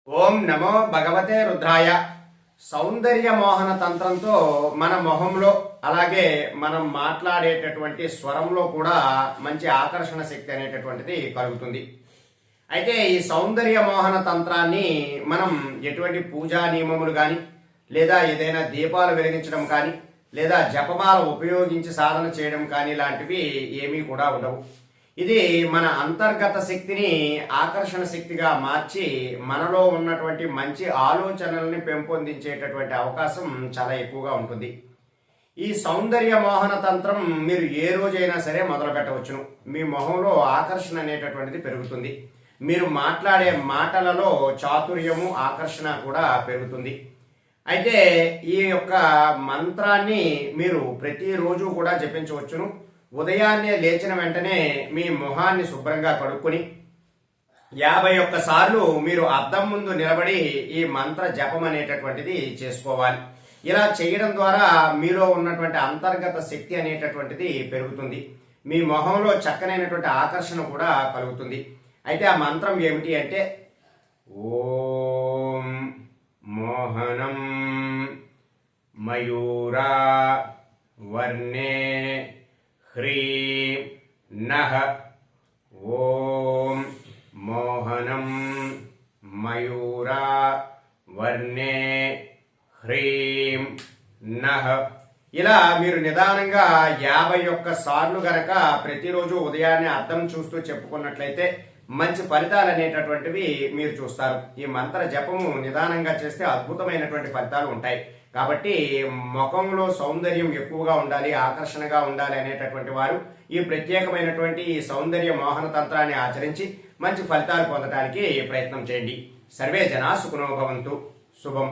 ఓం నమో భగవతే రుద్రాయ. సౌందర్య మోహన తంత్రంతో మన మొహంలో అలాగే మనం మాట్లాడేటటువంటి స్వరంలో కూడా మంచి ఆకర్షణ శక్తి అనేటటువంటిది కలుగుతుంది. అయితే ఈ సౌందర్య మోహన తంత్రాన్ని మనం ఎటువంటి పూజా నియమములు కానీ లేదా ఏదైనా దీపాలు వెలిగించడం కానీ లేదా జపమాల ఉపయోగించి సాధన చేయడం కానీ లాంటివి ఏమీ కూడా ఉండవు. ఇది మన అంతర్గత శక్తిని ఆకర్షణ శక్తిగా మార్చి మనలో ఉన్నటువంటి మంచి ఆలోచనల్ని పెంపొందించేటటువంటి అవకాశం చాలా ఎక్కువగా ఉంటుంది. ఈ సౌందర్య మోహన తంత్రం మీరు ఏ రోజైనా సరే మొదలు పెట్టవచ్చును. మీ మొహంలో ఆకర్షణ అనేటటువంటిది పెరుగుతుంది. మీరు మాట్లాడే మాటలలో చాతుర్యము ఆకర్షణ కూడా పెరుగుతుంది. అయితే ఈ యొక్క మంత్రాన్ని మీరు ప్రతిరోజు కూడా జపించవచ్చును. ఉదయాన్నే లేచిన వెంటనే మీ మొహాన్ని శుభ్రంగా కడుక్కొని 51 సార్లు మీరు అద్దం ముందు నిలబడి ఈ మంత్ర జపం అనేటటువంటిది చేసుకోవాలి. ఇలా చేయడం ద్వారా మీలో ఉన్నటువంటి అంతర్గత శక్తి అనేటటువంటిది పెరుగుతుంది. మీ మొహంలో చక్కనైనటువంటి ఆకర్షణ కూడా కలుగుతుంది. అయితే ఆ మంత్రం ఏమిటి అంటే ఓం మోహనం మయూరా వర్ణే హ్రీం నః. ఓం మోహనం మయూరా వర్ణే హ్రీం నః. ఇలా మీరు నిదానంగా 51 సార్లు గనక ప్రతిరోజు ఉదయాన్నే అద్దం చూస్తూ చెప్పుకున్నట్లయితే మంచి ఫలితాలు అనేటటువంటివి మీరు చూస్తారు. ఈ మంత్ర జపము నిదానంగా చేస్తే అద్భుతమైనటువంటి ఫలితాలు ఉంటాయి. కాబట్టి ముఖంలో సౌందర్యం ఎక్కువగా ఉండాలి, ఆకర్షణగా ఉండాలి అనేటటువంటి వారు ఈ ప్రత్యేకమైనటువంటి ఈ సౌందర్య మోహన తంత్రాన్ని ఆచరించి మంచి ఫలితాలు పొందడానికి ప్రయత్నం చేయండి. సర్వే జనా సుఖినో భవంతు. శుభం.